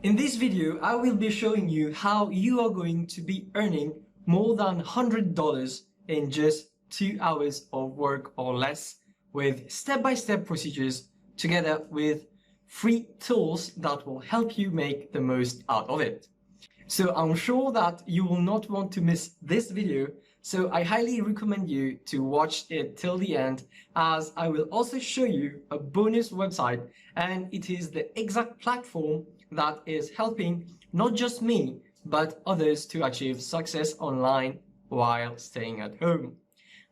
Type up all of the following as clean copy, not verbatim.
In this video, I will be showing you how you are going to be earning more than $100 in just 2 hours of work or less with step-by-step procedures together with free tools that will help you make the most out of it. So I'm sure that you will not want to miss this video, so I highly recommend you to watch it till the end, as I will also show you a bonus website, and it is the exact platform that is helping not just me, but others to achieve success online while staying at home.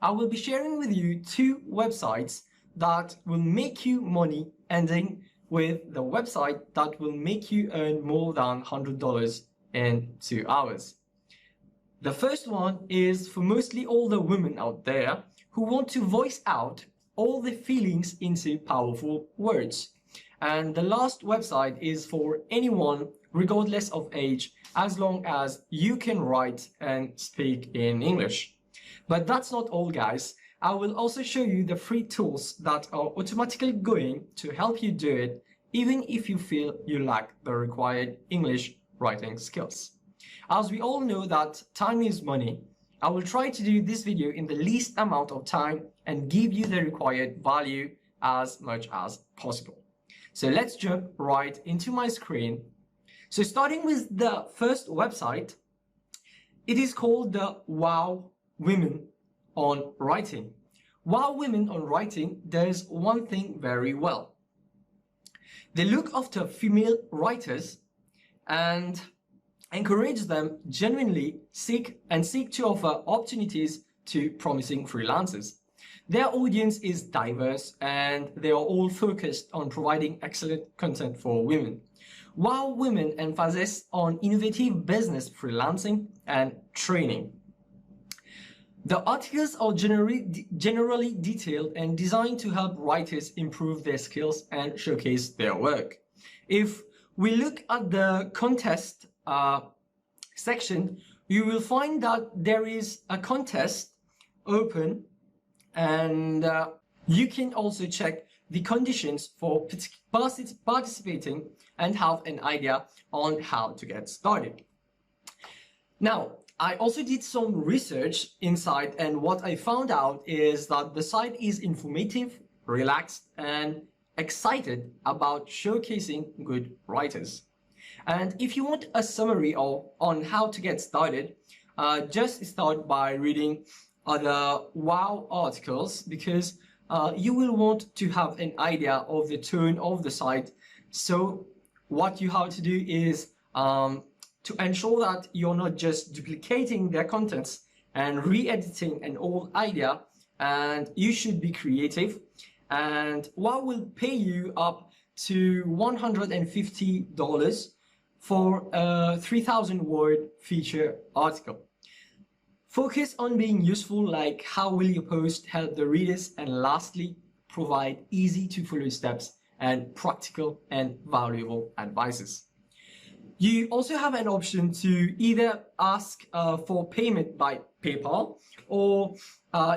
I will be sharing with you 2 websites that will make you money, ending with the website that will make you earn more than $100 in 2 hours. The first one is for mostly all the women out there who want to voice out all the feelings into powerful words. And the last website is for anyone, regardless of age, as long as you can write and speak in English. But that's not all, guys. I will also show you the free tools that are automatically going to help you do it, even if you feel you lack the required English writing skills. As we all know that time is money, I will try to do this video in the least amount of time and give you the required value as much as possible. So let's jump right into my screen. So starting with the first website, it is called the Wow Women on Writing. Wow Women on Writing does one thing very well. They look after female writers and encourage them genuinely seek to offer opportunities to promising freelancers. Their audience is diverse and they are all focused on providing excellent content for women. Wow Women emphasizes on innovative business freelancing and training. The articles are generally detailed and designed to help writers improve their skills and showcase their work. If we look at the contest section, you will find that there is a contest open, and you can also check the conditions for participating and have an idea on how to get started. Now, I also did some research inside, and what I found out is that the site is informative, relaxed, and excited about showcasing good writers. And if you want a summary on how to get started, just start by reading other Wow articles, because you will want to have an idea of the tone of the site. So what you have to do is to ensure that you're not just duplicating their contents and re-editing an old idea, and you should be creative. And Wow will pay you up to $150 for a 3,000 word feature article. Focus on being useful, like how will your post help the readers, and lastly, provide easy to follow steps and practical and valuable advices. You also have an option to either ask for payment by PayPal, or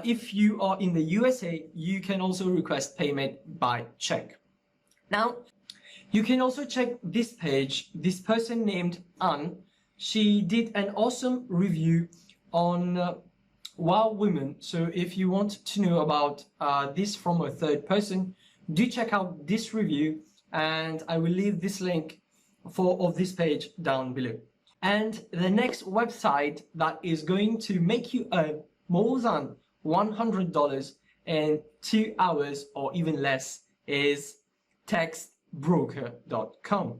if you are in the USA, you can also request payment by check. Now, you can also check this page. This person named Anne, she did an awesome review on Wow Women. So if you want to know about this from a third person, do check out this review, and I will leave this link of this page down below. And the next website that is going to make you earn more than $100 in 2 hours or even less is textbroker.com.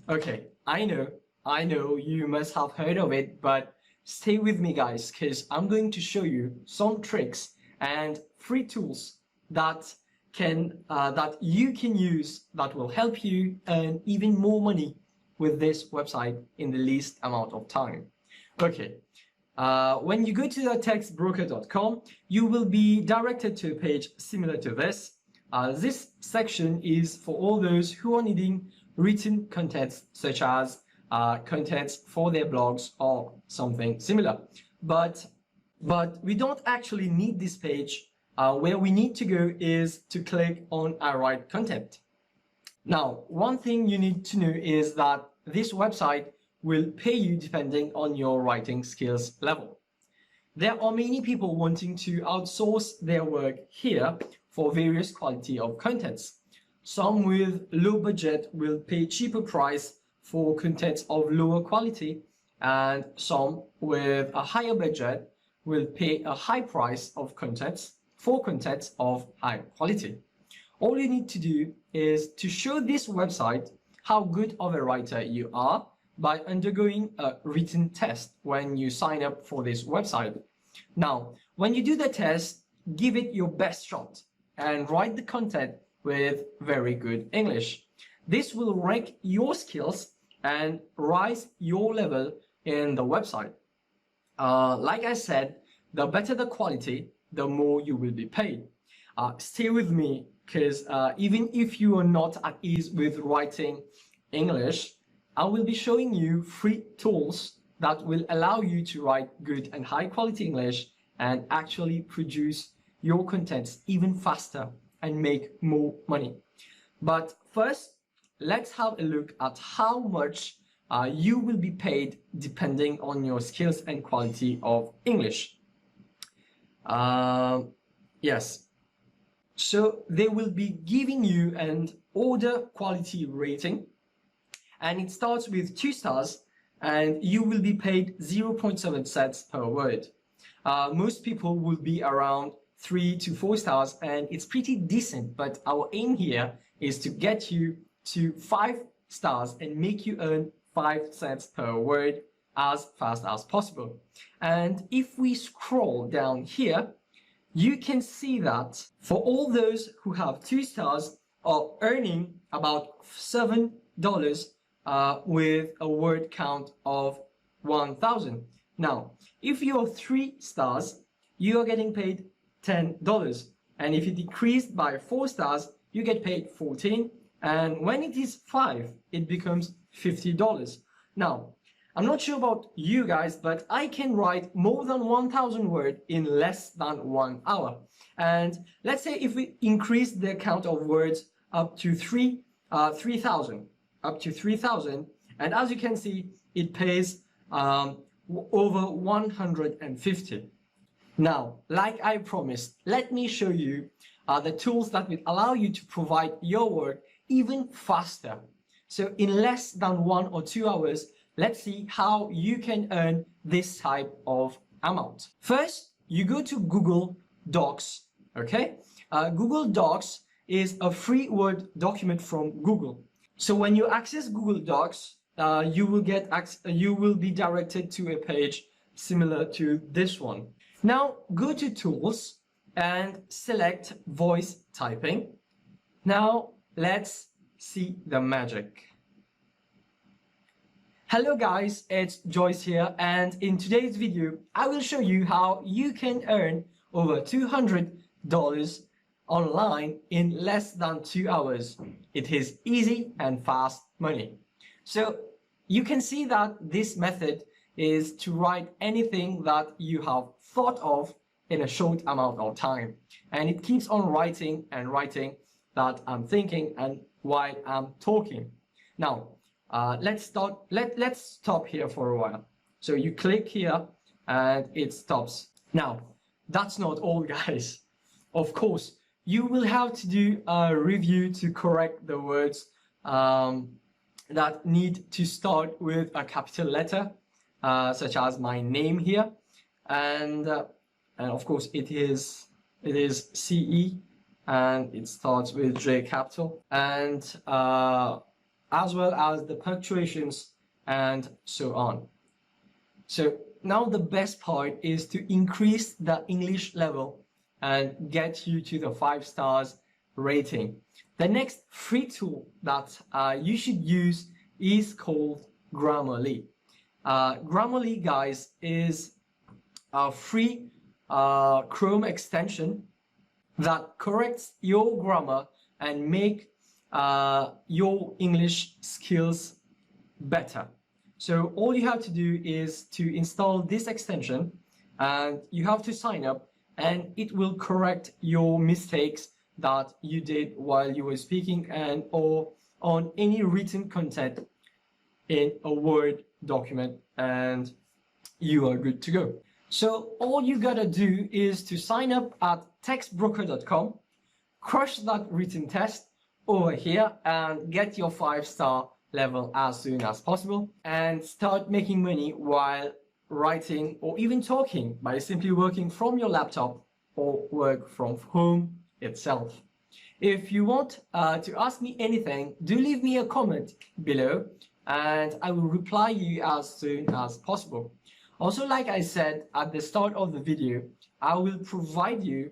Okay, I know you must have heard of it, but stay with me, guys, because I'm going to show you some tricks and free tools that you can use that will help you earn even more money with this website in the least amount of time. Okay, when you go to the textbroker.com, you will be directed to a page similar to this. This section is for all those who are needing written contents, such as contents for their blogs or something similar. But we don't actually need this page. Where we need to go is to click on I write content. Now, one thing you need to know is that this website will pay you depending on your writing skills level. There are many people wanting to outsource their work here for various quality of contents. Some with low budget will pay cheaper price for contents of lower quality, and some with a higher budget will pay a high price of contents for contents of high quality. All you need to do is to show this website how good of a writer you are by undergoing a written test when you sign up for this website. Now, when you do the test, give it your best shot and write the content with very good English. This will rank your skills and rise your level in the website. Like I said, the better the quality, the more you will be paid. Stay with me, because even if you are not at ease with writing English, I will be showing you free tools that will allow you to write good and high quality English and actually produce your contents even faster and make more money. But first, let's have a look at how much you will be paid depending on your skills and quality of English. Yes. So they will be giving you an order quality rating, and it starts with 2 stars, and you will be paid 0.7 cents per word. Most people will be around 3 to 4 stars, and it's pretty decent, but our aim here is to get you to 5 stars and make you earn 5 cents per word as fast as possible. And if we scroll down here, you can see that for all those who have 2 stars are earning about $7 with a word count of 1,000. Now, if you're 3 stars, you are getting paid $10. And if you decrease by 4 stars, you get paid 14. And when it is 5, it becomes $50. Now, I'm not sure about you guys, but I can write more than 1,000 words in less than 1 hour. And let's say if we increase the count of words up to 3,000, and as you can see, it pays over 150. Now, like I promised, let me show you the tools that will allow you to provide your work even faster. So in less than 1 or 2 hours, let's see how you can earn this type of amount. First, you go to Google Docs, okay? Google Docs is a free Word document from Google. So when you access Google Docs, you will be directed to a page similar to this one. Now go to Tools and select Voice Typing. Now let's see the magic. Hello guys, it's Joyce here, and in today's video I will show you how you can earn over $200 online in less than 2 hours. It is easy and fast money. So you can see that this method is to write anything that you have thought of in a short amount of time, and it keeps on writing and writing that I'm thinking and while I'm talking. Now let's stop here for a while. So you click here and it stops. Now that's not all, guys. Of course, you will have to do a review to correct the words that need to start with a capital letter, such as my name here, and of course it is CE, and it starts with J capital, and as well as the punctuations and so on. So now the best part is to increase the English level and get you to the 5 stars rating. The next free tool that you should use is called Grammarly. Grammarly, guys, is a free Chrome extension that corrects your grammar and make your English skills better. So all you have to do is to install this extension, and you have to sign up, and it will correct your mistakes that you did while you were speaking and or on any written content in a Word document, and you are good to go. So all you gotta do is to sign up at textbroker.com, crush that written test over here, and get your 5-star level as soon as possible, and start making money while writing or even talking by simply working from your laptop or work from home itself. If you want to ask me anything, do leave me a comment below and I will reply you as soon as possible. Also, like I said at the start of the video, I will provide you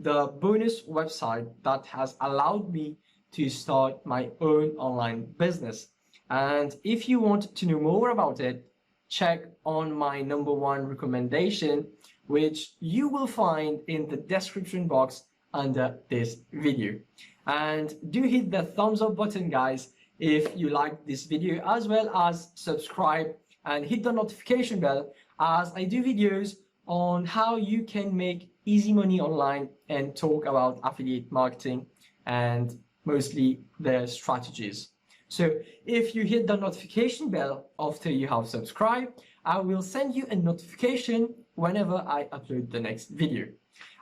the bonus website that has allowed me to start my own online business. And if you want to know more about it, check on my #1 recommendation, which you will find in the description box under this video. And do hit the thumbs up button, guys, if you like this video, as well as subscribe and hit the notification bell, as I do videos on how you can make easy money online and talk about affiliate marketing and mostly their strategies. So if you hit the notification bell after you have subscribed, I will send you a notification whenever I upload the next video.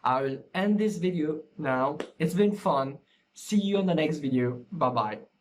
I will end this video now. It's been fun. See you on the next video. Bye bye.